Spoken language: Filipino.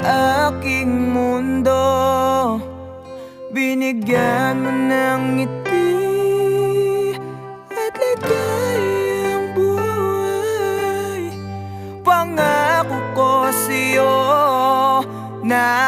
aking mundo. Binigyan mo ng ngiti at ligayang buhay. Pangako ko sa'yo na